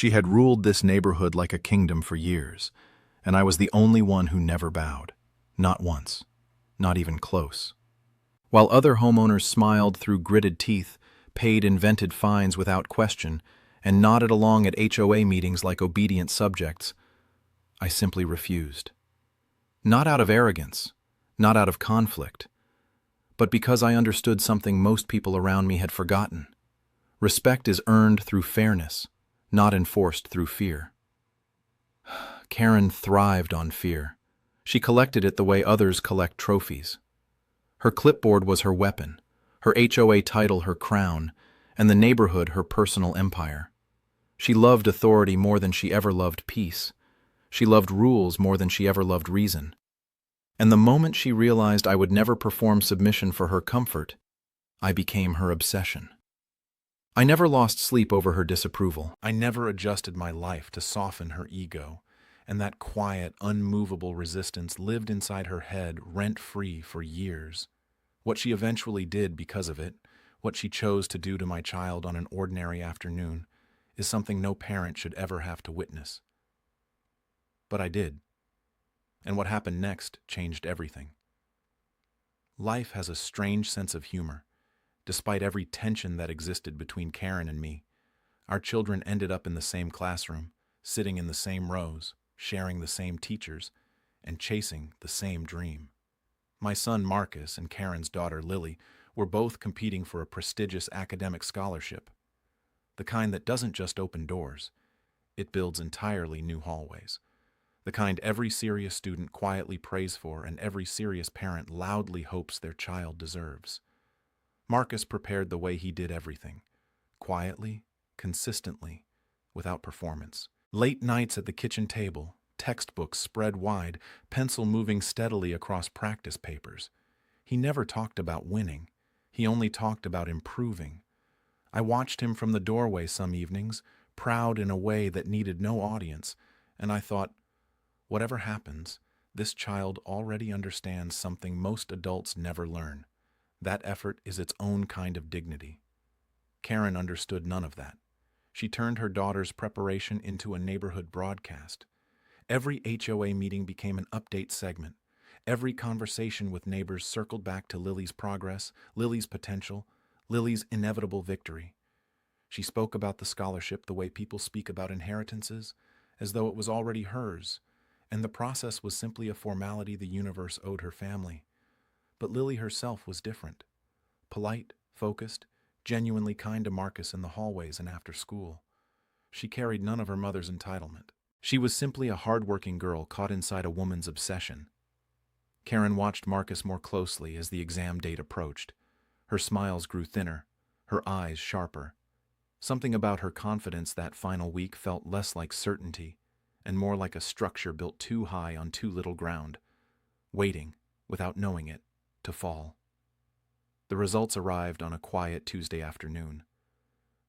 She had ruled this neighborhood like a kingdom for years, and I was the only one who never bowed. Not once. Not even close. While other homeowners smiled through gritted teeth, paid invented fines without question, and nodded along at HOA meetings like obedient subjects, I simply refused. Not out of arrogance, not out of conflict, but because I understood something most people around me had forgotten. Respect is earned through fairness, not enforced through fear. Karen thrived on fear. She collected it the way others collect trophies. Her clipboard was her weapon, her HOA title her crown, and the neighborhood her personal empire. She loved authority more than she ever loved peace. She loved rules more than she ever loved reason. And the moment she realized I would never perform submission for her comfort, I became her obsession. I never lost sleep over her disapproval. I never adjusted my life to soften her ego, and that quiet, unmovable resistance lived inside her head rent-free for years. What she eventually did because of it, what she chose to do to my child on an ordinary afternoon, is something no parent should ever have to witness. But I did. And what happened next changed everything. Life has a strange sense of humor. Despite every tension that existed between Karen and me, our children ended up in the same classroom, sitting in the same rows, sharing the same teachers, and chasing the same dream. My son Marcus and Karen's daughter Lily were both competing for a prestigious academic scholarship, the kind that doesn't just open doors, it builds entirely new hallways. The kind every serious student quietly prays for and every serious parent loudly hopes their child deserves. Marcus prepared the way he did everything, quietly, consistently, without performance. Late nights at the kitchen table, textbooks spread wide, pencil moving steadily across practice papers. He never talked about winning. He only talked about improving. I watched him from the doorway some evenings, proud in a way that needed no audience, and I thought, whatever happens, this child already understands something most adults never learn. That effort is its own kind of dignity. Karen understood none of that. She turned her daughter's preparation into a neighborhood broadcast. Every HOA meeting became an update segment. Every conversation with neighbors circled back to Lily's progress, Lily's potential, Lily's inevitable victory. She spoke about the scholarship the way people speak about inheritances, as though it was already hers, and the process was simply a formality the universe owed her family. But Lily herself was different. Polite, focused, genuinely kind to Marcus in the hallways and after school. She carried none of her mother's entitlement. She was simply a hard-working girl caught inside a woman's obsession. Karen watched Marcus more closely as the exam date approached. Her smiles grew thinner, her eyes sharper. Something about her confidence that final week felt less like certainty and more like a structure built too high on too little ground, waiting, without knowing it, to fall. The results arrived on a quiet Tuesday afternoon.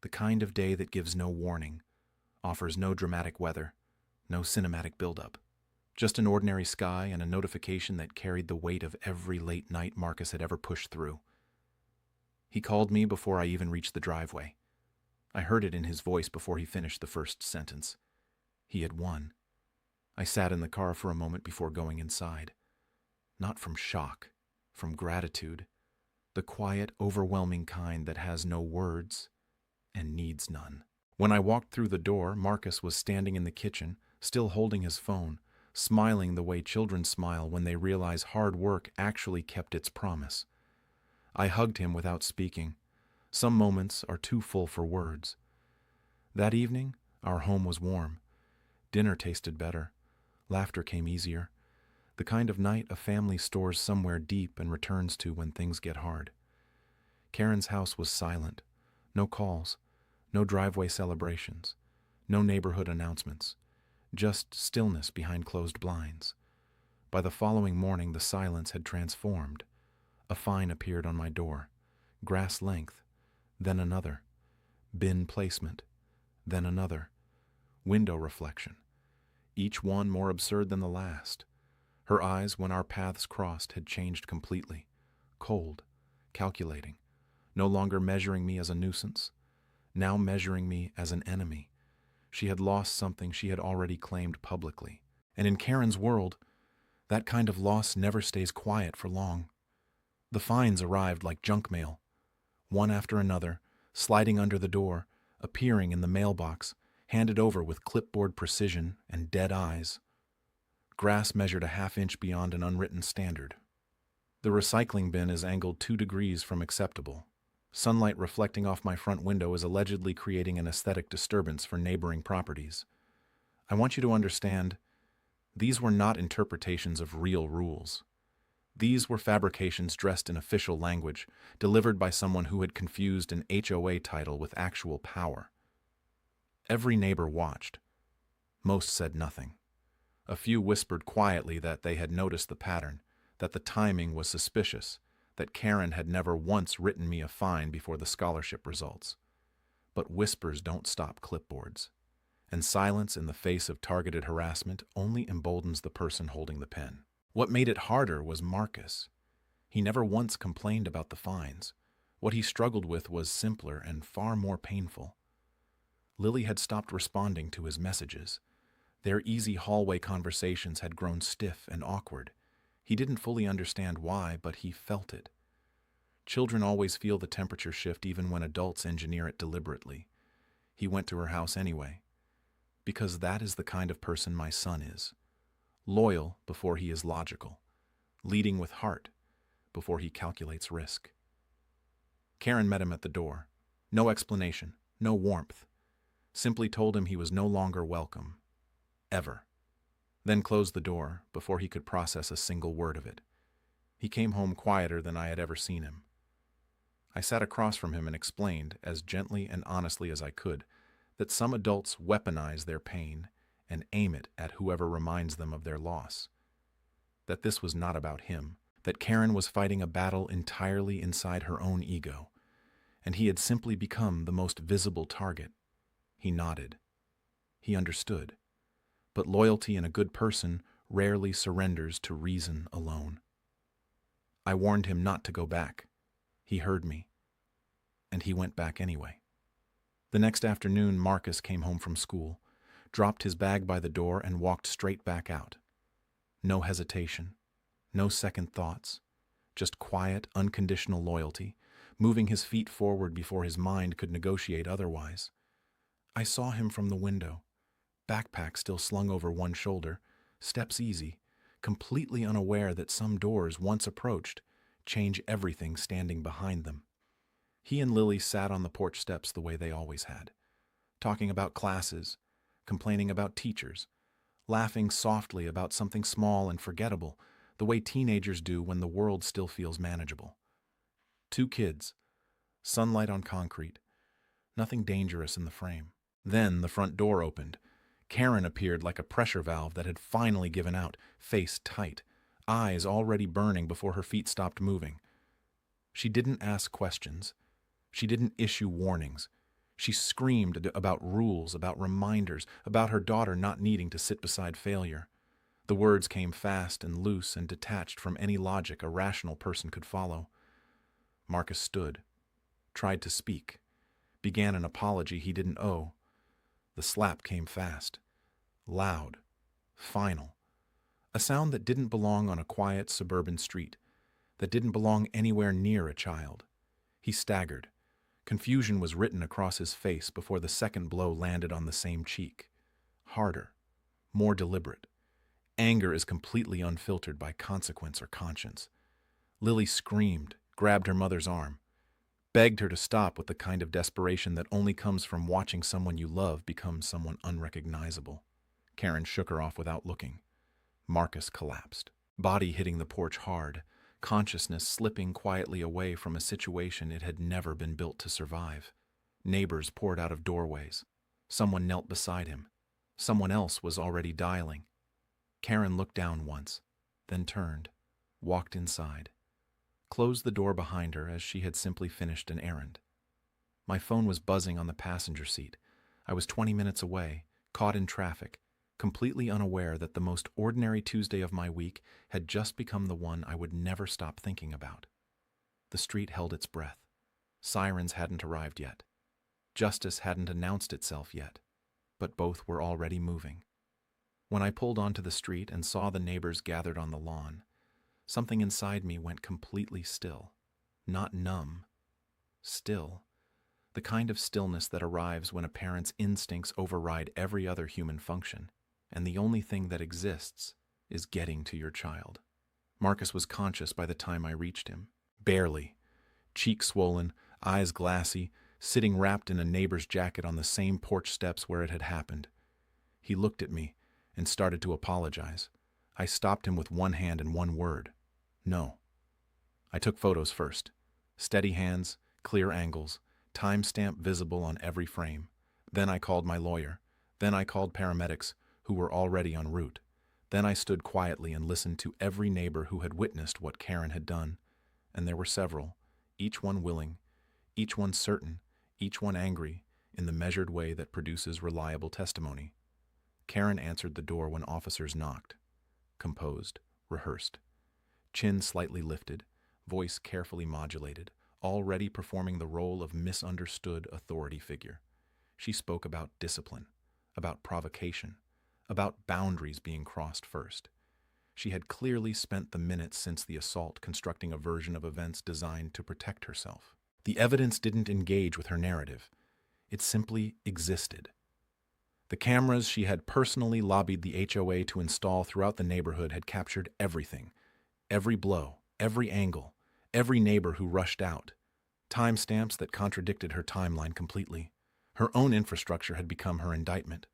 The kind of day that gives no warning, offers no dramatic weather, no cinematic buildup. Just an ordinary sky and a notification that carried the weight of every late night Marcus had ever pushed through. He called me before I even reached the driveway. I heard it in his voice before he finished the first sentence. He had won. I sat in the car for a moment before going inside. Not from shock, from gratitude. The quiet, overwhelming kind that has no words and needs none. When I walked through the door, Marcus was standing in the kitchen, still holding his phone, smiling the way children smile when they realize hard work actually kept its promise. I hugged him without speaking. Some moments are too full for words. That evening, our home was warm. Dinner tasted better. Laughter came easier. The kind of night a family stores somewhere deep and returns to when things get hard. Karen's house was silent. No calls, no driveway celebrations, no neighborhood announcements, just stillness behind closed blinds. By the following morning, the silence had transformed. A fine appeared on my door, grass length, then another, bin placement, then another, window reflection, each one more absurd than the last. Her eyes, when our paths crossed, had changed completely. Cold, calculating, no longer measuring me as a nuisance, now measuring me as an enemy. She had lost something she had already claimed publicly. And in Karen's world, that kind of loss never stays quiet for long. The fines arrived like junk mail, one after another, sliding under the door, appearing in the mailbox, handed over with clipboard precision and dead eyes. Grass measured a half-inch beyond an unwritten standard. The recycling bin is angled 2 degrees from acceptable. Sunlight reflecting off my front window is allegedly creating an aesthetic disturbance for neighboring properties. I want you to understand, these were not interpretations of real rules. These were fabrications dressed in official language, delivered by someone who had confused an HOA title with actual power. Every neighbor watched. Most said nothing. A few whispered quietly that they had noticed the pattern, that the timing was suspicious, that Karen had never once written me a fine before the scholarship results. But whispers don't stop clipboards, and silence in the face of targeted harassment only emboldens the person holding the pen. What made it harder was Marcus. He never once complained about the fines. What he struggled with was simpler and far more painful. Lily had stopped responding to his messages. Their easy hallway conversations had grown stiff and awkward. He didn't fully understand why, but he felt it. Children always feel the temperature shift even when adults engineer it deliberately. He went to her house anyway, because that is the kind of person my son is. Loyal before he is logical, leading with heart before he calculates risk. Karen met him at the door. No explanation, no warmth. Simply told him he was no longer welcome. Ever. Then closed the door before he could process a single word of it. He came home quieter than I had ever seen him. I sat across from him and explained, as gently and honestly as I could, that some adults weaponize their pain and aim it at whoever reminds them of their loss. That this was not about him, that Karen was fighting a battle entirely inside her own ego, and he had simply become the most visible target. He nodded. He understood. But loyalty in a good person rarely surrenders to reason alone. I warned him not to go back. He heard me. And he went back anyway. The next afternoon, Marcus came home from school, dropped his bag by the door, and walked straight back out. No hesitation, no second thoughts, just quiet, unconditional loyalty, moving his feet forward before his mind could negotiate otherwise. I saw him from the window, backpack still slung over one shoulder, steps easy, completely unaware that some doors, once approached, change everything standing behind them. He and Lily sat on the porch steps the way they always had, talking about classes, complaining about teachers, laughing softly about something small and forgettable, the way teenagers do when the world still feels manageable. 2 kids, sunlight on concrete, nothing dangerous in the frame. Then the front door opened. Karen appeared like a pressure valve that had finally given out, face tight, eyes already burning before her feet stopped moving. She didn't ask questions. She didn't issue warnings. She screamed about rules, about reminders, about her daughter not needing to sit beside failure. The words came fast and loose and detached from any logic a rational person could follow. Marcus stood, tried to speak, began an apology he didn't owe. The slap came fast, loud, final. A sound that didn't belong on a quiet suburban street, that didn't belong anywhere near a child. He staggered. Confusion was written across his face before the second blow landed on the same cheek. Harder, more deliberate. Anger is completely unfiltered by consequence or conscience. Lily screamed, grabbed her mother's arm, begged her to stop with the kind of desperation that only comes from watching someone you love become someone unrecognizable. Karen shook her off without looking. Marcus collapsed, body hitting the porch hard, consciousness slipping quietly away from a situation it had never been built to survive. Neighbors poured out of doorways. Someone knelt beside him. Someone else was already dialing. Karen looked down once, then turned, walked inside, closed the door behind her as she had simply finished an errand. My phone was buzzing on the passenger seat. I was 20 minutes away, caught in traffic, completely unaware that the most ordinary Tuesday of my week had just become the one I would never stop thinking about. The street held its breath. Sirens hadn't arrived yet. Justice hadn't announced itself yet. but both were already moving. When I pulled onto the street and saw the neighbors gathered on the lawn, something inside me went completely still. Not numb. Still. The kind of stillness that arrives when a parent's instincts override every other human function, and the only thing that exists is getting to your child. Marcus was conscious by the time I reached him. Barely. Cheeks swollen, eyes glassy, sitting wrapped in a neighbor's jacket on the same porch steps where it had happened. He looked at me and started to apologize. I stopped him with one hand and one word. No. I took photos first. Steady hands, clear angles, timestamp visible on every frame. Then I called my lawyer. Then I called paramedics, who were already en route. Then I stood quietly and listened to every neighbor who had witnessed what Karen had done. And there were several, each one willing, each one certain, each one angry, in the measured way that produces reliable testimony. Karen answered the door when officers knocked. Composed, rehearsed. Chin slightly lifted, voice carefully modulated, already performing the role of misunderstood authority figure. She spoke about discipline, about provocation, about boundaries being crossed first. She had clearly spent the minutes since the assault constructing a version of events designed to protect herself. The evidence didn't engage with her narrative. It simply existed. The cameras she had personally lobbied the HOA to install throughout the neighborhood had captured everything. Every blow, every angle, every neighbor who rushed out. Timestamps that contradicted her timeline completely. Her own infrastructure had become her indictment.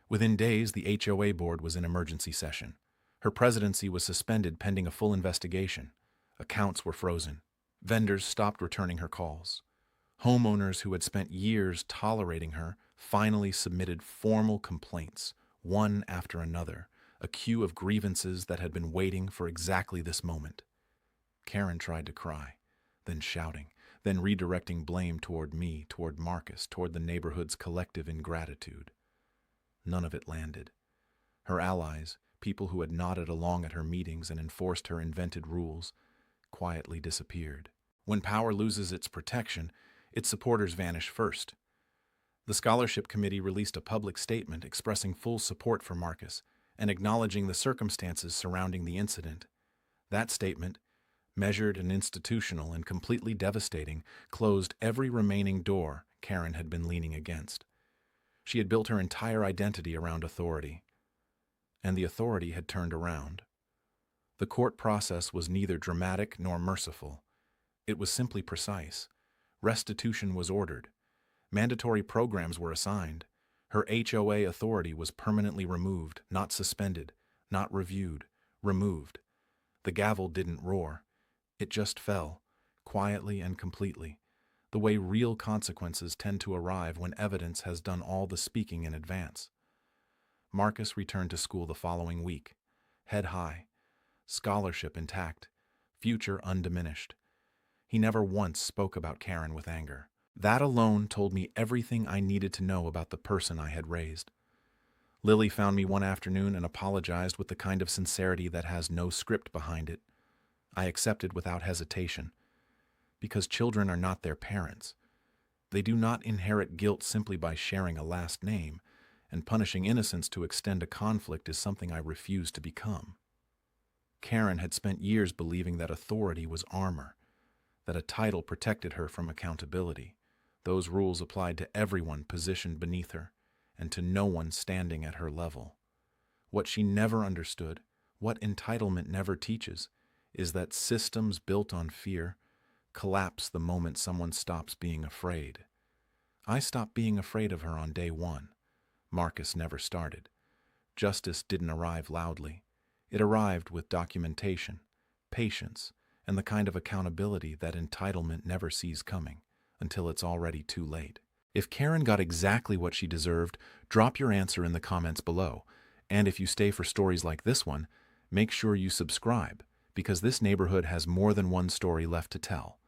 Within days, the HOA board was in emergency session. Her presidency was suspended pending a full investigation. Accounts were frozen. Vendors stopped returning her calls. Homeowners who had spent years tolerating her finally submitted formal complaints, one after another, a queue of grievances that had been waiting for exactly this moment. Karen tried to cry, then shouting, then redirecting blame toward me, toward Marcus, toward the neighborhood's collective ingratitude. None of it landed. Her allies, people who had nodded along at her meetings and enforced her invented rules, quietly disappeared. When power loses its protection, its supporters vanish first. The scholarship committee released a public statement expressing full support for Marcus and acknowledging the circumstances surrounding the incident. That statement, measured and institutional and completely devastating, closed every remaining door Karen had been leaning against. She had built her entire identity around authority. And the authority had turned around. The court process was neither dramatic nor merciful. It was simply precise. Restitution was ordered. Mandatory programs were assigned. Her HOA authority was permanently removed, not suspended, not reviewed, removed. The gavel didn't roar. It just fell, quietly and completely, the way real consequences tend to arrive when evidence has done all the speaking in advance. Marcus returned to school the following week, head high, scholarship intact, future undiminished. He never once spoke about Karen with anger. That alone told me everything I needed to know about the person I had raised. Lily found me one afternoon and apologized with the kind of sincerity that has no script behind it. I accepted without hesitation, because children are not their parents. They do not inherit guilt simply by sharing a last name, and punishing innocence to extend a conflict is something I refuse to become. Karen had spent years believing that authority was armor, that a title protected her from accountability. Those rules applied to everyone positioned beneath her, and to no one standing at her level. What she never understood, what entitlement never teaches, is that systems built on fear collapse the moment someone stops being afraid. I stopped being afraid of her on day one. Marcus never started. Justice didn't arrive loudly. It arrived with documentation, patience, and the kind of accountability that entitlement never sees coming until it's already too late. If Karen got exactly what she deserved, drop your answer in the comments below. And if you stay for stories like this one, make sure you subscribe, because this neighborhood has more than one story left to tell.